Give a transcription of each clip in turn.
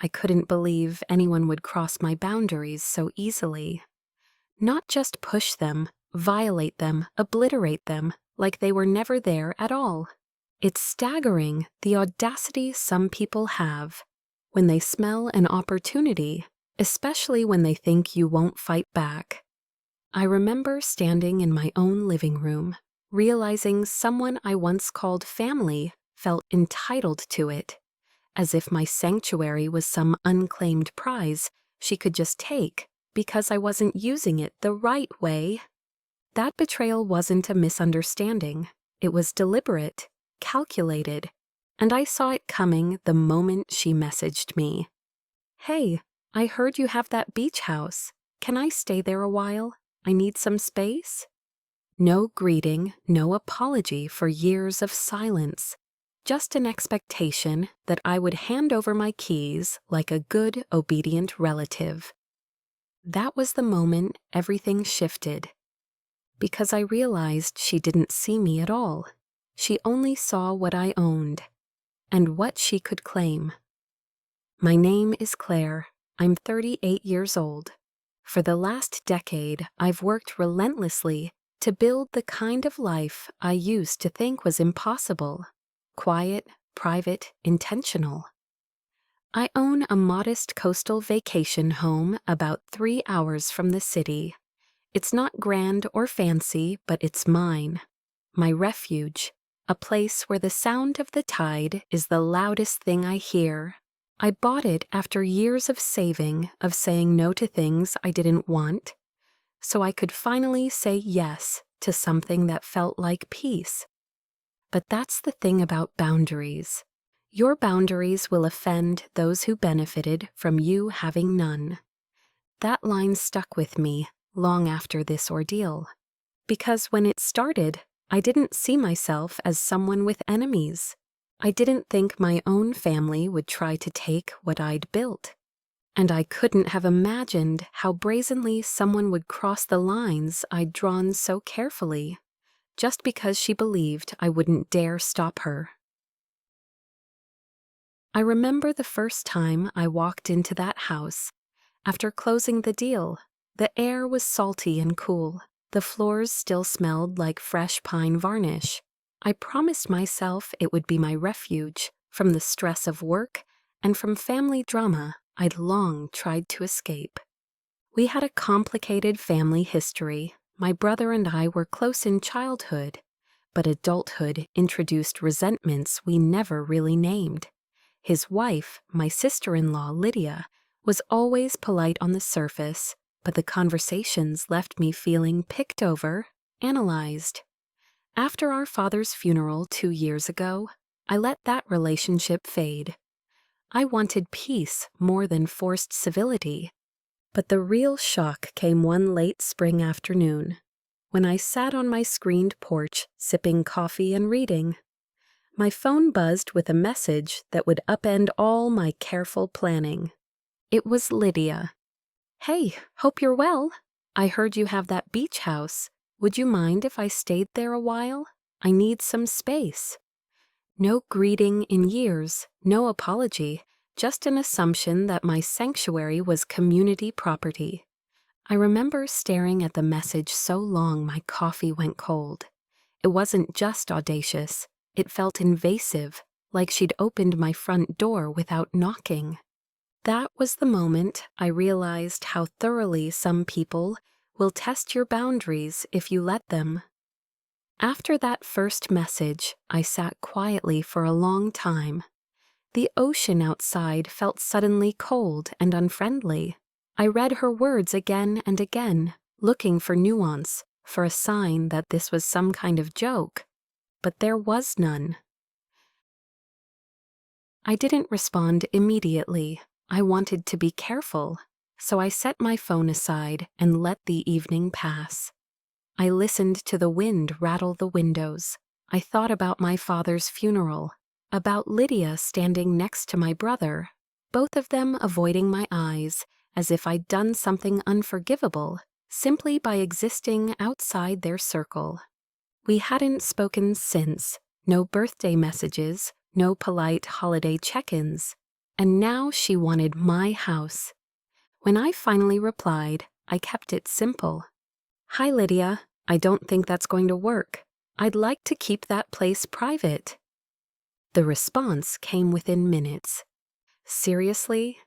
I couldn't believe anyone would cross my boundaries so easily. Not just push them, violate them, obliterate them, like they were never there at all. It's staggering the audacity some people have when they smell an opportunity, especially when they think you won't fight back. I remember standing in my own living room, realizing someone I once called family felt entitled to it, as if my sanctuary was some unclaimed prize she could just take because I wasn't using it the right way. That betrayal wasn't a misunderstanding. It was deliberate, calculated, and I saw it coming the moment she messaged me. "Hey, I heard you have that beach house. Can I stay there a while? I need some space." No greeting, no apology for years of silence. Just an expectation that I would hand over my keys like a good, obedient relative. That was the moment everything shifted. Because I realized she didn't see me at all. She only saw what I owned, and what she could claim. My name is Claire. I'm 38 years old. For the last decade, I've worked relentlessly to build the kind of life I used to think was impossible. Quiet, private, intentional. I own a modest coastal vacation home about 3 hours from the city. It's not grand or fancy, but it's mine. My refuge. A place where the sound of the tide is the loudest thing I hear. I bought it after years of saving, of saying no to things I didn't want, so I could finally say yes to something that felt like peace. But that's the thing about boundaries. Your boundaries will offend those who benefited from you having none. That line stuck with me long after this ordeal. Because when it started, I didn't see myself as someone with enemies. I didn't think my own family would try to take what I'd built. And I couldn't have imagined how brazenly someone would cross the lines I'd drawn so carefully, just because she believed I wouldn't dare stop her. I remember the first time I walked into that house. After closing the deal, the air was salty and cool. The floors still smelled like fresh pine varnish. I promised myself it would be my refuge from the stress of work and from family drama I'd long tried to escape. We had a complicated family history. My brother and I were close in childhood, but adulthood introduced resentments we never really named. His wife, my sister-in-law Lydia, was always polite on the surface, but the conversations left me feeling picked over, analyzed. After our father's funeral 2 years ago, I let that relationship fade. I wanted peace more than forced civility. But the real shock came one late spring afternoon, when I sat on my screened porch sipping coffee and reading. My phone buzzed with a message that would upend all my careful planning. It was Lydia. "Hey, hope you're well. I heard you have that beach house. Would you mind if I stayed there a while? I need some space." No greeting in years, no apology, just an assumption that my sanctuary was community property. I remember staring at the message so long my coffee went cold. It wasn't just audacious. It felt invasive, like she'd opened my front door without knocking. That was the moment I realized how thoroughly some people will test your boundaries if you let them. After that first message, I sat quietly for a long time. The ocean outside felt suddenly cold and unfriendly. I read her words again and again, looking for nuance, for a sign that this was some kind of joke. But there was none. I didn't respond immediately. I wanted to be careful, so I set my phone aside and let the evening pass. I listened to the wind rattle the windows. I thought about my father's funeral, about Lydia standing next to my brother, both of them avoiding my eyes as if I'd done something unforgivable simply by existing outside their circle. We hadn't spoken since, no birthday messages, no polite holiday check-ins. And now she wanted my house. When I finally replied, I kept it simple. "Hi, Lydia. I don't think that's going to work. I'd like to keep that place private." The response came within minutes. "Seriously?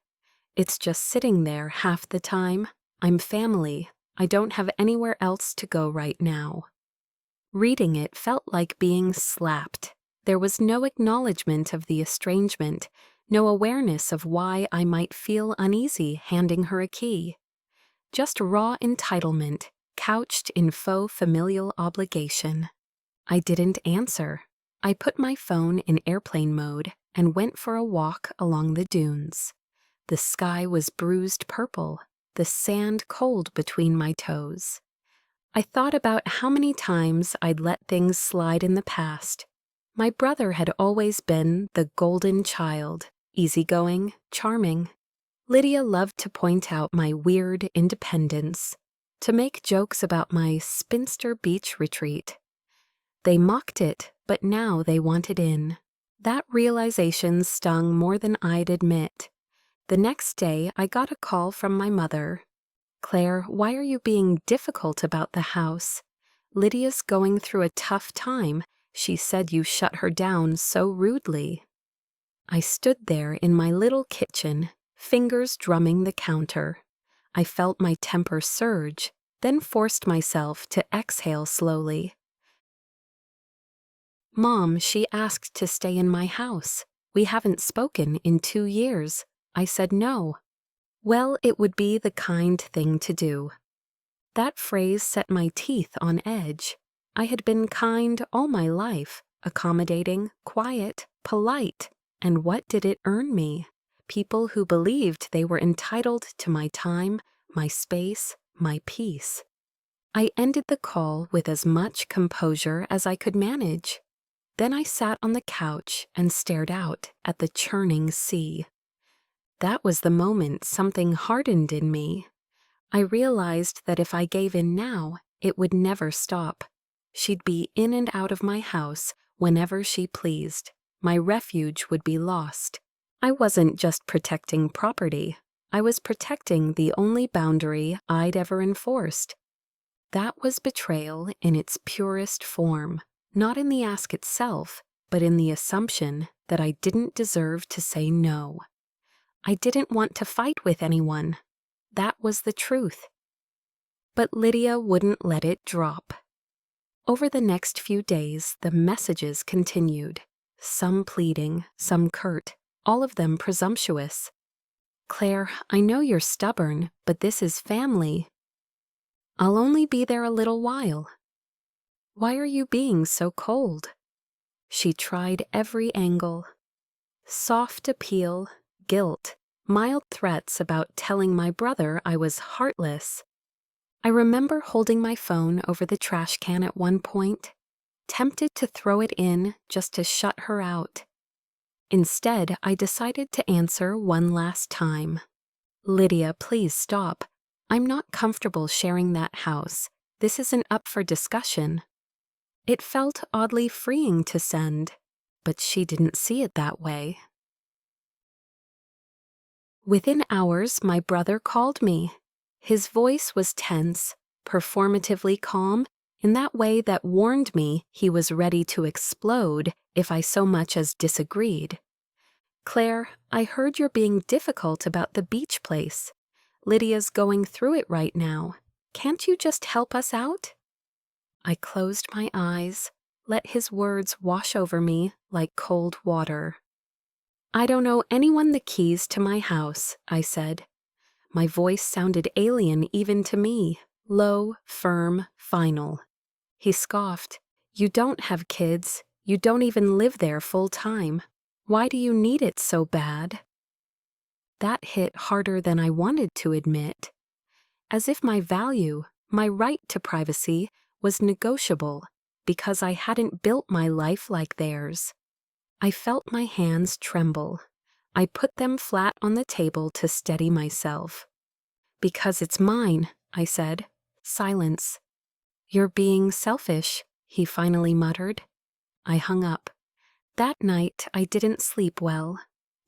It's just sitting there half the time. I'm family. I don't have anywhere else to go right now." Reading it felt like being slapped. There was no acknowledgement of the estrangement, no awareness of why I might feel uneasy handing her a key. Just raw entitlement, couched in faux familial obligation. I didn't answer. I put my phone in airplane mode and went for a walk along the dunes. The sky was bruised purple, the sand cold between my toes. I thought about how many times I'd let things slide in the past. My brother had always been the golden child, easygoing, charming. Lydia loved to point out my weird independence, to make jokes about my spinster beach retreat. They mocked it, but now they wanted in. That realization stung more than I'd admit. The next day, I got a call from my mother. "Claire, why are you being difficult about the house? Lydia's going through a tough time. She said you shut her down so rudely." I stood there in my little kitchen, fingers drumming the counter. I felt my temper surge, then forced myself to exhale slowly. "Mom, she asked to stay in my house. We haven't spoken in 2 years. I said no." Well, it would be the kind thing to do. That phrase set my teeth on edge. I had been kind all my life, accommodating, quiet, polite. And what did it earn me? People who believed they were entitled to my time, my space, my peace. I ended the call with as much composure as I could manage. Then I sat on the couch and stared out at the churning sea. That was the moment something hardened in me. I realized that if I gave in now, it would never stop. She'd be in and out of my house whenever she pleased. My refuge would be lost. I wasn't just protecting property. I was protecting the only boundary I'd ever enforced. That was betrayal in its purest form, not in the ask itself, but in the assumption that I didn't deserve to say no. I didn't want to fight with anyone. That was the truth. But Lydia wouldn't let it drop. Over the next few days, the messages continued. Some pleading, some curt, all of them presumptuous. "Claire, I know you're stubborn, but this is family. I'll only be there a little while." "Why are you being so cold?" She tried every angle. Soft appeal, guilt, mild threats about telling my brother I was heartless. I remember holding my phone over the trash can at one point, tempted to throw it in just to shut her out. Instead, I decided to answer one last time. "Lydia, please stop. I'm not comfortable sharing that house. This isn't up for discussion." It felt oddly freeing to send, but she didn't see it that way. Within hours, my brother called me. His voice was tense, performatively calm, in that way that warned me he was ready to explode if I so much as disagreed. "Claire, I heard you're being difficult about the beach place. Lydia's going through it right now. Can't you just help us out?" I closed my eyes, let his words wash over me like cold water. "I don't owe anyone the keys to my house," I said. My voice sounded alien even to me, low, firm, final. He scoffed. "You don't have kids. You don't even live there full time. Why do you need it so bad?" That hit harder than I wanted to admit. As if my value, my right to privacy, was negotiable because I hadn't built my life like theirs. I felt my hands tremble. I put them flat on the table to steady myself. "Because it's mine," I said. Silence. "You're being selfish," he finally muttered. I hung up. That night, I didn't sleep well.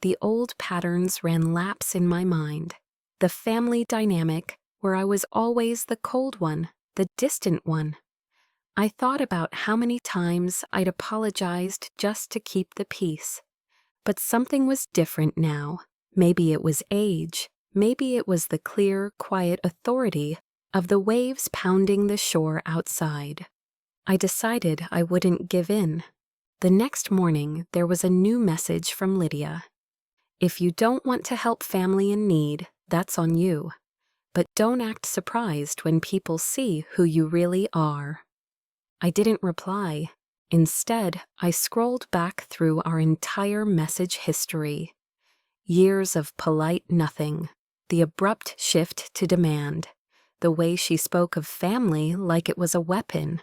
The old patterns ran laps in my mind. The family dynamic, where I was always the cold one, the distant one. I thought about how many times I'd apologized just to keep the peace. But something was different now. Maybe it was age. Maybe it was the clear, quiet authority of the waves pounding the shore outside. I decided I wouldn't give in. The next morning, there was a new message from Lydia. If you don't want to help family in need, that's on you. But don't act surprised when people see who you really are. I didn't reply. Instead, I scrolled back through our entire message history. Years of polite nothing, the abrupt shift to demand, the way she spoke of family like it was a weapon.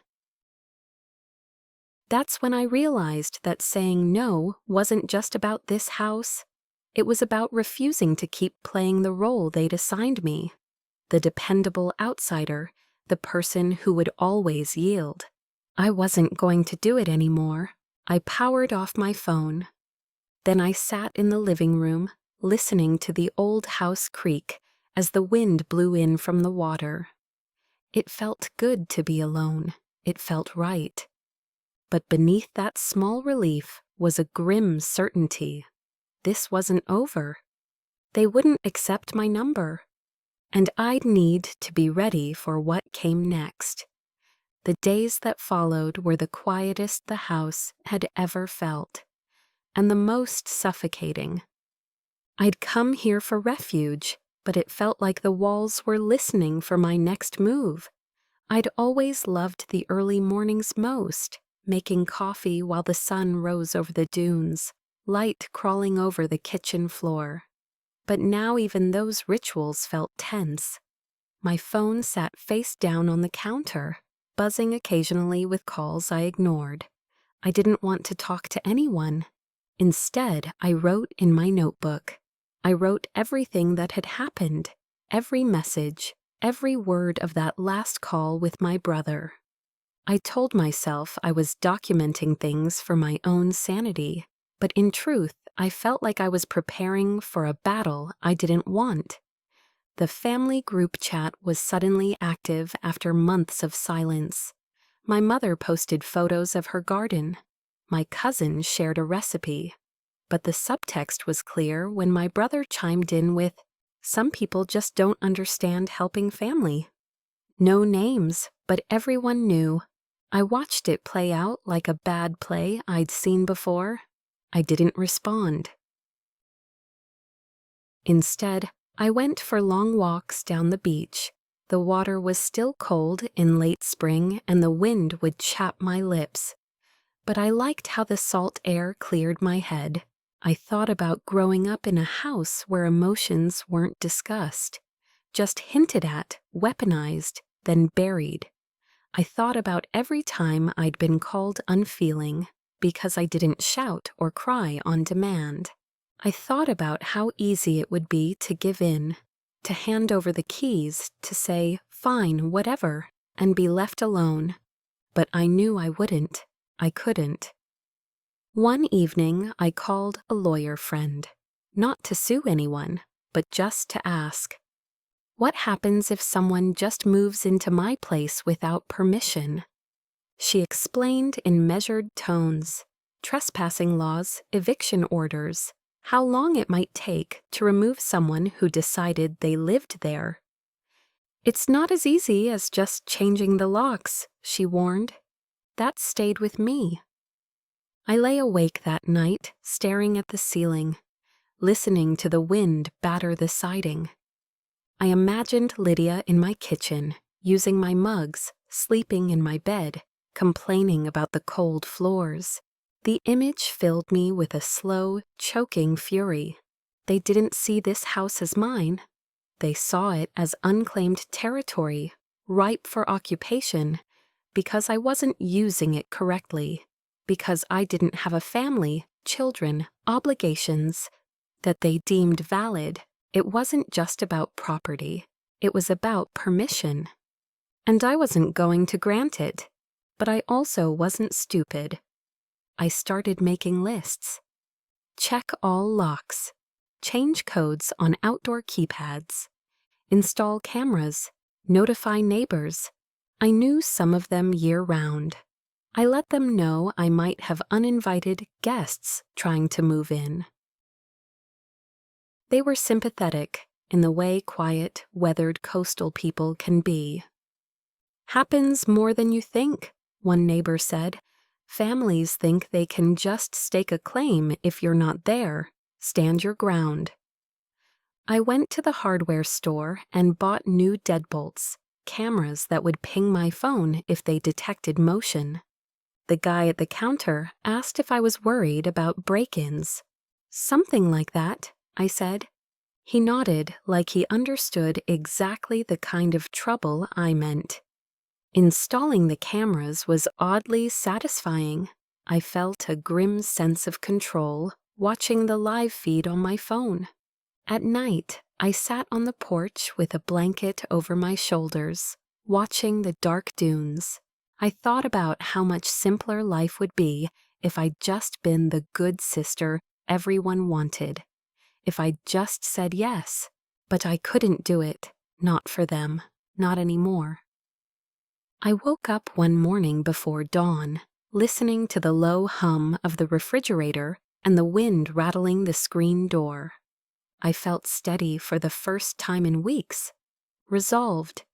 That's when I realized that saying no wasn't just about this house. It was about refusing to keep playing the role they'd assigned me. The dependable outsider, the person who would always yield. I wasn't going to do it anymore. I powered off my phone. Then I sat in the living room, listening to the old house creak as the wind blew in from the water. It felt good to be alone. It felt right. But beneath that small relief was a grim certainty. This wasn't over. They wouldn't accept my number. And I'd need to be ready for what came next. The days that followed were the quietest the house had ever felt, and the most suffocating. I'd come here for refuge, but it felt like the walls were listening for my next move. I'd always loved the early mornings most, making coffee while the sun rose over the dunes, light crawling over the kitchen floor. But now even those rituals felt tense. My phone sat face down on the counter, buzzing occasionally with calls I ignored. I didn't want to talk to anyone. Instead, I wrote in my notebook. I wrote everything that had happened, every message, every word of that last call with my brother. I told myself I was documenting things for my own sanity, but in truth, I felt like I was preparing for a battle I didn't want. The family group chat was suddenly active after months of silence. My mother posted photos of her garden. My cousin shared a recipe. But the subtext was clear when my brother chimed in with, "Some people just don't understand helping family." No names, but everyone knew. I watched it play out like a bad play I'd seen before. I didn't respond. Instead, I went for long walks down the beach. The water was still cold in late spring and the wind would chap my lips. But I liked how the salt air cleared my head. I thought about growing up in a house where emotions weren't discussed, just hinted at, weaponized, then buried. I thought about every time I'd been called unfeeling because I didn't shout or cry on demand. I thought about how easy it would be to give in, to hand over the keys, to say, "Fine, whatever," and be left alone. But I knew I wouldn't. I couldn't. One evening, I called a lawyer friend, not to sue anyone, but just to ask, what happens if someone just moves into my place without permission? She explained in measured tones, trespassing laws, eviction orders, how long it might take to remove someone who decided they lived there. "It's not as easy as just changing the locks," she warned. That stayed with me. I lay awake that night, staring at the ceiling, listening to the wind batter the siding. I imagined Lydia in my kitchen, using my mugs, sleeping in my bed, complaining about the cold floors. The image filled me with a slow, choking fury. They didn't see this house as mine. They saw it as unclaimed territory, ripe for occupation, because I wasn't using it correctly, because I didn't have a family, children, obligations that they deemed valid. It wasn't just about property. It was about permission. And I wasn't going to grant it. But I also wasn't stupid. I started making lists. check all locks, change codes on outdoor keypads, install cameras, notify neighbors. I knew some of them year-round. I let them know I might have uninvited guests trying to move in. They were sympathetic in the way quiet, weathered coastal people can be. "Happens more than you think," one neighbor said. "Families think they can just stake a claim if you're not there. Stand your ground." I went to the hardware store and bought new deadbolts, cameras that would ping my phone if they detected motion. The guy at the counter asked if I was worried about break-ins. "Something like that," I said. He nodded like he understood exactly the kind of trouble I meant. Installing the cameras was oddly satisfying. I felt a grim sense of control watching the live feed on my phone. At night, I sat on the porch with a blanket over my shoulders, watching the dark dunes. I thought about how much simpler life would be if I'd just been the good sister everyone wanted. If I'd just said yes. But I couldn't do it. Not for them. Not anymore. I woke up one morning before dawn, listening to the low hum of the refrigerator and the wind rattling the screen door. I felt steady for the first time in weeks. Resolved.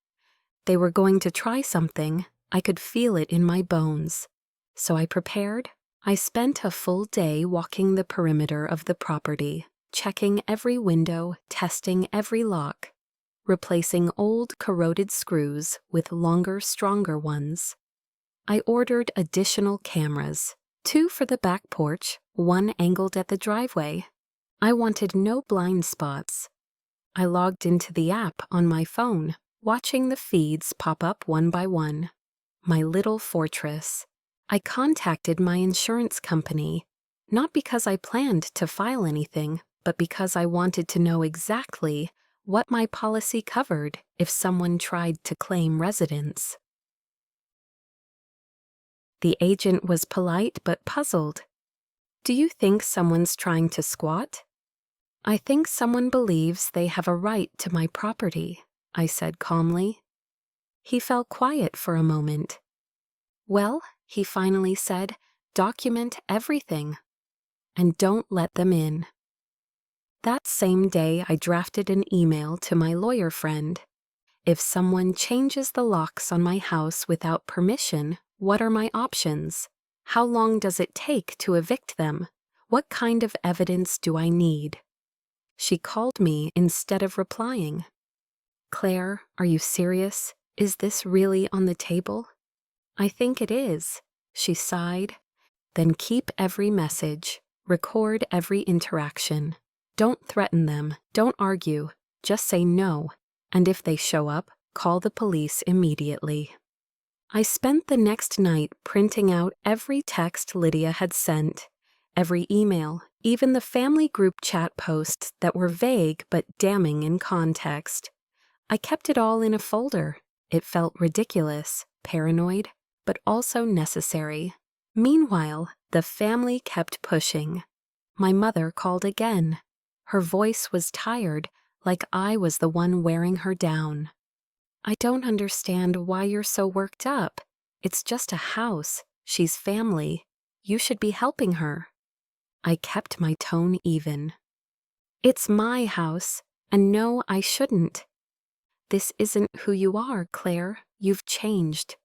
They were going to try something. I could feel it in my bones. So I prepared. I spent a full day walking the perimeter of the property, checking every window, testing every lock, replacing old corroded screws with longer, stronger ones. I ordered additional cameras, 2 for the back porch, 1 angled at the driveway. I wanted no blind spots. I logged into the app on my phone, watching the feeds pop up one by one. My little fortress. I contacted my insurance company, not because I planned to file anything, but because I wanted to know exactly what my policy covered if someone tried to claim residence. The agent was polite but puzzled. "Do you think someone's trying to squat?" "I think someone believes they have a right to my property," I said calmly. He fell quiet for a moment. "Well," he finally said, "document everything. And don't let them in." That same day, I drafted an email to my lawyer friend. If someone changes the locks on my house without permission, what are my options? How long does it take to evict them? What kind of evidence do I need? She called me instead of replying. "Claire, are you serious? Is this really on the table?" "I think it is," she sighed. "Then keep every message. Record every interaction. Don't threaten them. Don't argue. Just say no. And if they show up, call the police immediately." I spent the next night printing out every text Lydia had sent, every email, even the family group chat posts that were vague but damning in context. I kept it all in a folder. It felt ridiculous, paranoid, but also necessary. Meanwhile, the family kept pushing. My mother called again. Her voice was tired, like I was the one wearing her down. "I don't understand why you're so worked up. It's just a house. She's family. You should be helping her." I kept my tone even. "It's my house, and no, I shouldn't." "This isn't who you are, Claire. You've changed."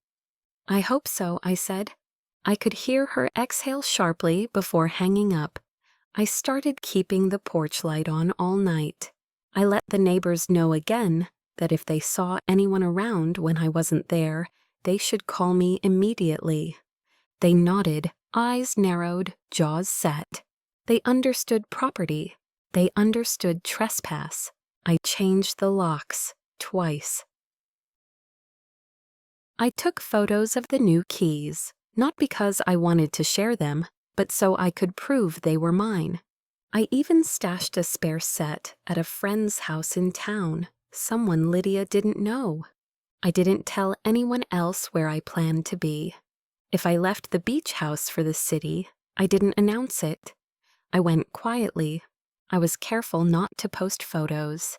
"I hope so," I said. I could hear her exhale sharply before hanging up. I started keeping the porch light on all night. I let the neighbors know again that if they saw anyone around when I wasn't there, they should call me immediately. They nodded, eyes narrowed, jaws set. They understood property. They understood trespass. I changed the locks twice. I took photos of the new keys, not because I wanted to share them, but so I could prove they were mine. I even stashed a spare set at a friend's house in town, someone Lydia didn't know. I didn't tell anyone else where I planned to be. If I left the beach house for the city, I didn't announce it. I went quietly. I was careful not to post photos.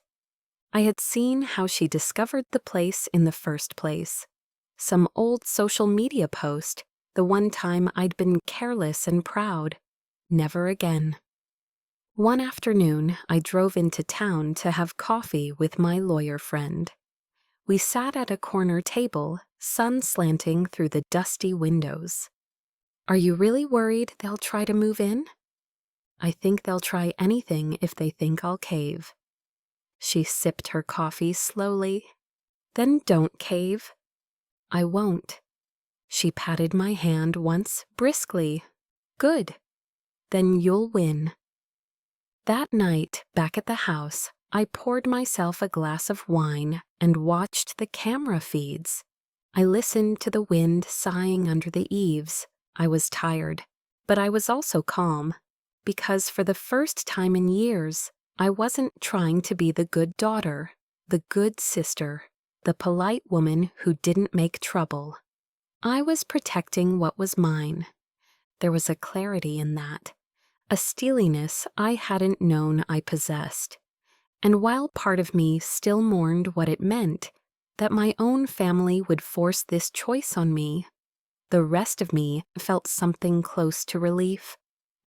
I had seen how she discovered the place in the first place. Some old social media post, the one time I'd been careless and proud. Never again. One afternoon, I drove into town to have coffee with my lawyer friend. We sat at a corner table, sun slanting through the dusty windows. "Are you really worried they'll try to move in?" "I think they'll try anything if they think I'll cave." She sipped her coffee slowly. "Then don't cave." "I won't." She patted my hand once briskly. "Good. Then you'll win." That night, back at the house, I poured myself a glass of wine and watched the camera feeds. I listened to the wind sighing under the eaves. I was tired, but I was also calm, because for the first time in years, I wasn't trying to be the good daughter, the good sister, the polite woman who didn't make trouble. I was protecting what was mine. There was a clarity in that, a steeliness I hadn't known I possessed. And while part of me still mourned what it meant, that my own family would force this choice on me, the rest of me felt something close to relief.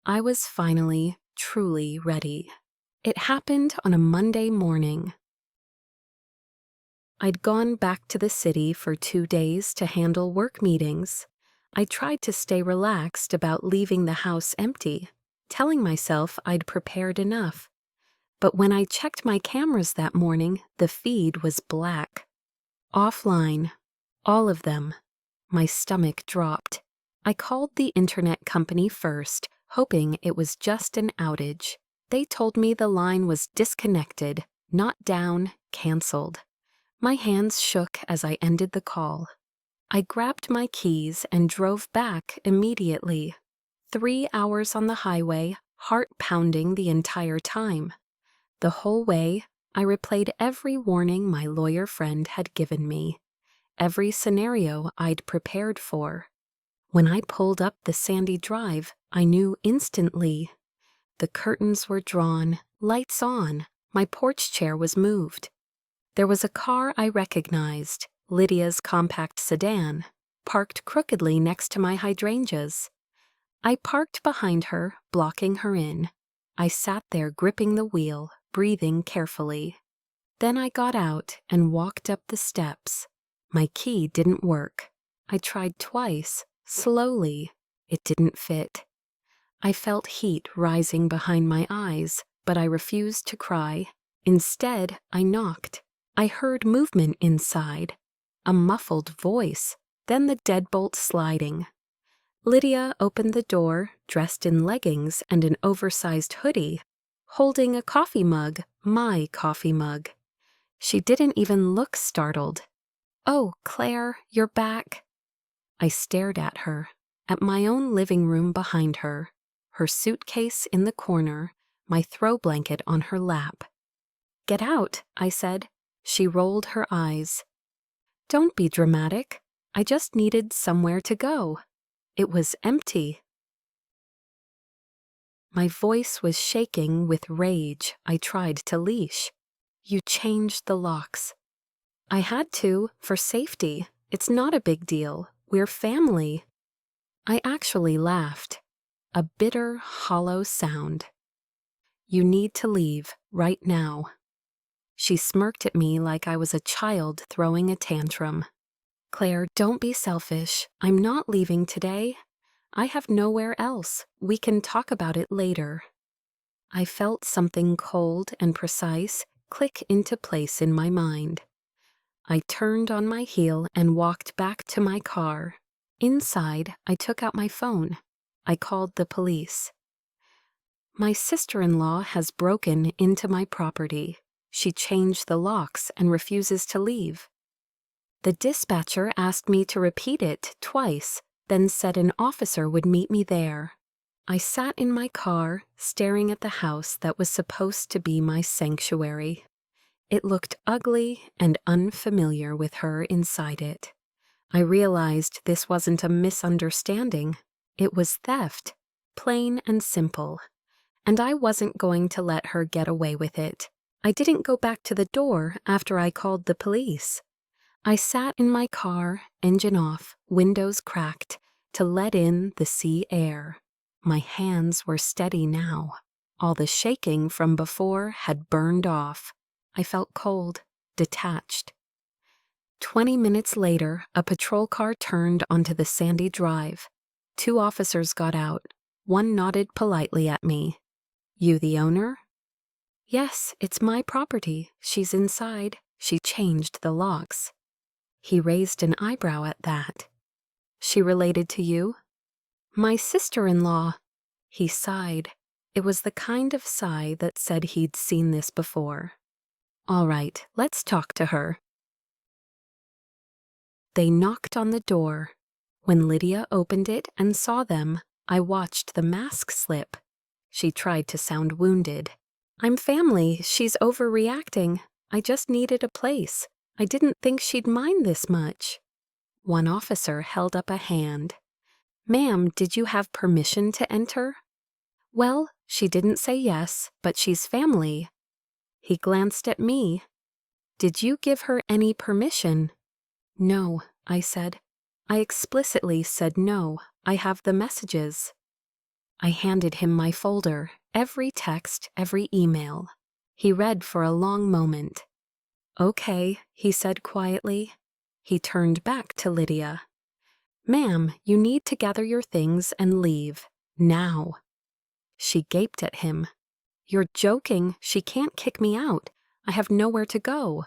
I was finally, truly ready. It happened on a Monday morning. I'd gone back to the city for 2 days to handle work meetings. I tried to stay relaxed about leaving the house empty, telling myself I'd prepared enough. But when I checked my cameras that morning, the feed was black. Offline. All of them. My stomach dropped. I called the internet company first, hoping it was just an outage. They told me the line was disconnected, not down, canceled. My hands shook as I ended the call. I grabbed my keys and drove back immediately. 3 hours on the highway, heart pounding the entire time. The whole way, I replayed every warning my lawyer friend had given me, every scenario I'd prepared for. When I pulled up the sandy drive, I knew instantly. The curtains were drawn, lights on, my porch chair was moved. There was a car I recognized, Lydia's compact sedan, parked crookedly next to my hydrangeas. I parked behind her, blocking her in. I sat there gripping the wheel, breathing carefully. Then I got out and walked up the steps. My key didn't work. I tried twice, slowly. It didn't fit. I felt heat rising behind my eyes, but I refused to cry. Instead, I knocked. I heard movement inside. A muffled voice, then the deadbolt sliding. Lydia opened the door, dressed in leggings and an oversized hoodie, holding a coffee mug, my coffee mug. She didn't even look startled. "Oh, Claire, you're back." I stared at her, at my own living room behind her, her suitcase in the corner, my throw blanket on her lap. "Get out," I said. She rolled her eyes. "Don't be dramatic. I just needed somewhere to go." It was empty. My voice was shaking with rage I tried to leash. "You changed the locks." "I had to, for safety. It's not a big deal. We're family." I actually laughed. A bitter, hollow sound. "You need to leave, right now." She smirked at me like I was a child throwing a tantrum. "Claire, don't be selfish. I'm not leaving today. I have nowhere else. We can talk about it later." I felt something cold and precise click into place in my mind. I turned on my heel and walked back to my car. Inside, I took out my phone. I called the police. "My sister-in-law has broken into my property. She changed the locks and refuses to leave." The dispatcher asked me to repeat it twice, then said an officer would meet me there. I sat in my car, staring at the house that was supposed to be my sanctuary. It looked ugly and unfamiliar with her inside it. I realized this wasn't a misunderstanding. It was theft, plain and simple. and I wasn't going to let her get away with it. I didn't go back to the door after I called the police. I sat in my car, engine off, windows cracked, to let in the sea air. My hands were steady now. All the shaking from before had burned off. I felt cold, detached. 20 minutes later, a patrol car turned onto the sandy drive. 2 officers got out. One nodded politely at me. "You the owner?" "Yes, it's my property. She's inside. She changed the locks." He raised an eyebrow at that. "She related to you?" "My sister-in-law." He sighed. It was the kind of sigh that said he'd seen this before. "All right, let's talk to her." They knocked on the door. When Lydia opened it and saw them, I watched the mask slip. She tried to sound wounded. "I'm family. She's overreacting. I just needed a place. I didn't think she'd mind this much." One officer held up a hand. "Ma'am, did you have permission to enter?" "Well, she didn't say yes, but she's family." He glanced at me. "Did you give her any permission?" "No," I said. "I explicitly said no. I have the messages." I handed him my folder, every text, every email. He read for a long moment. "Okay," he said quietly. He turned back to Lydia. "Ma'am, you need to gather your things and leave. Now." She gaped at him. "You're joking. She can't kick me out. I have nowhere to go."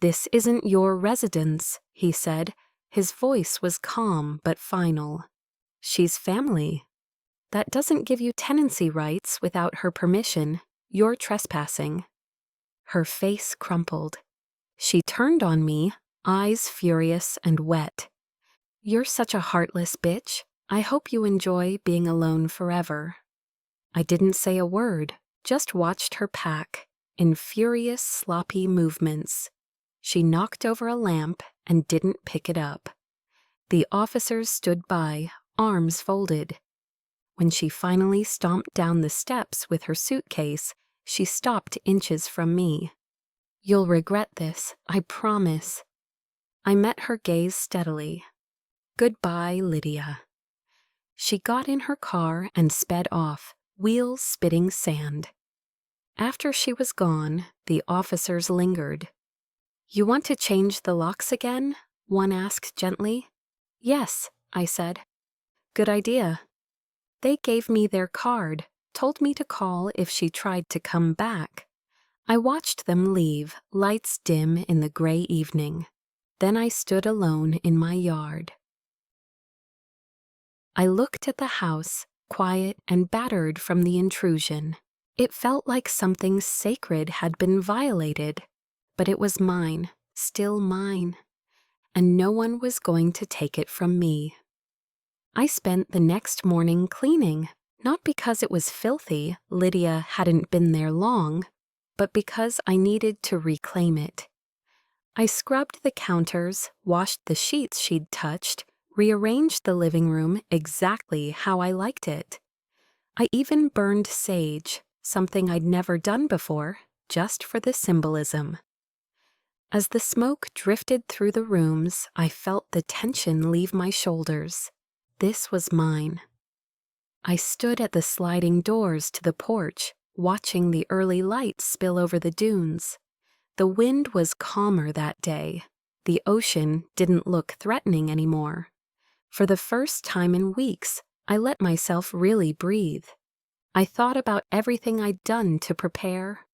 "This isn't your residence," he said. His voice was calm but final. "She's family. That doesn't give you tenancy rights without her permission. You're trespassing." Her face crumpled. She turned on me, eyes furious and wet. "You're such a heartless bitch. I hope you enjoy being alone forever." I didn't say a word, just watched her pack, in furious, sloppy movements. She knocked over a lamp and didn't pick it up. The officers stood by, arms folded. When she finally stomped down the steps with her suitcase, she stopped inches from me. "You'll regret this, I promise." I met her gaze steadily. "Goodbye, Lydia." She got in her car and sped off, wheels spitting sand. After she was gone, the officers lingered. "You want to change the locks again?" one asked gently. "Yes," I said. "Good idea." They gave me their card, told me to call if she tried to come back. I watched them leave, lights dim in the gray evening. Then I stood alone in my yard. I looked at the house, quiet and battered from the intrusion. It felt like something sacred had been violated, but it was mine, still mine, and no one was going to take it from me. I spent the next morning cleaning, not because it was filthy, Lydia hadn't been there long, but because I needed to reclaim it. I scrubbed the counters, washed the sheets she'd touched, rearranged the living room exactly how I liked it. I even burned sage, something I'd never done before, just for the symbolism. As the smoke drifted through the rooms, I felt the tension leave my shoulders. This was mine. I stood at the sliding doors to the porch, watching the early light spill over the dunes. The wind was calmer that day. The ocean didn't look threatening anymore. For the first time in weeks, I let myself really breathe. I thought about everything I'd done to prepare.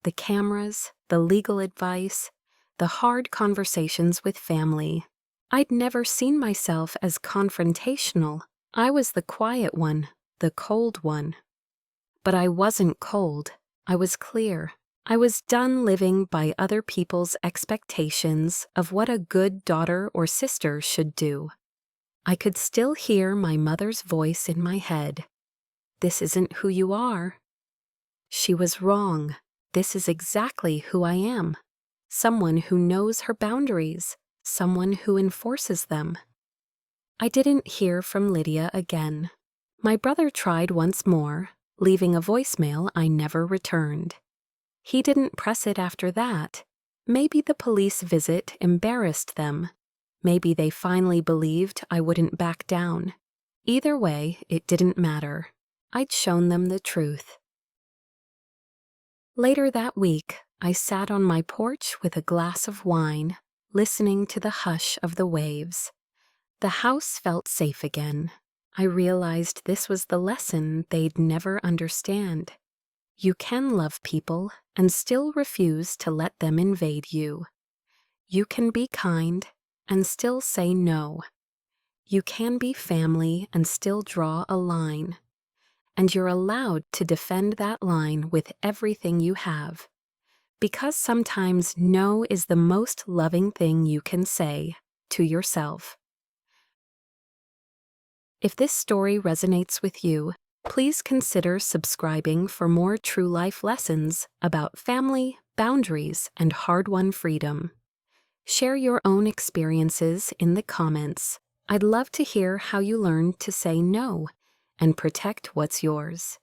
The cameras, the legal advice, the hard conversations with family. I'd never seen myself as confrontational. I was the quiet one, the cold one. But I wasn't cold. I was clear. I was done living by other people's expectations of what a good daughter or sister should do. I could still hear my mother's voice in my head. "This isn't who you are." She was wrong. This is exactly who I am. Someone who knows her boundaries. Someone who enforces them. I didn't hear from Lydia again. My brother tried once more, leaving a voicemail I never returned. He didn't press it after that. Maybe the police visit embarrassed them. Maybe they finally believed I wouldn't back down. Either way, it didn't matter. I'd shown them the truth. Later that week, I sat on my porch with a glass of wine, listening to the hush of the waves. The house felt safe again. I realized this was the lesson they'd never understand. You can love people and still refuse to let them invade you. You can be kind and still say no. You can be family and still draw a line. And you're allowed to defend that line with everything you have. Because sometimes no is the most loving thing you can say to yourself. If this story resonates with you, please consider subscribing for more true life lessons about family, boundaries, and hard-won freedom. Share your own experiences in the comments. I'd love to hear how you learned to say no and protect what's yours.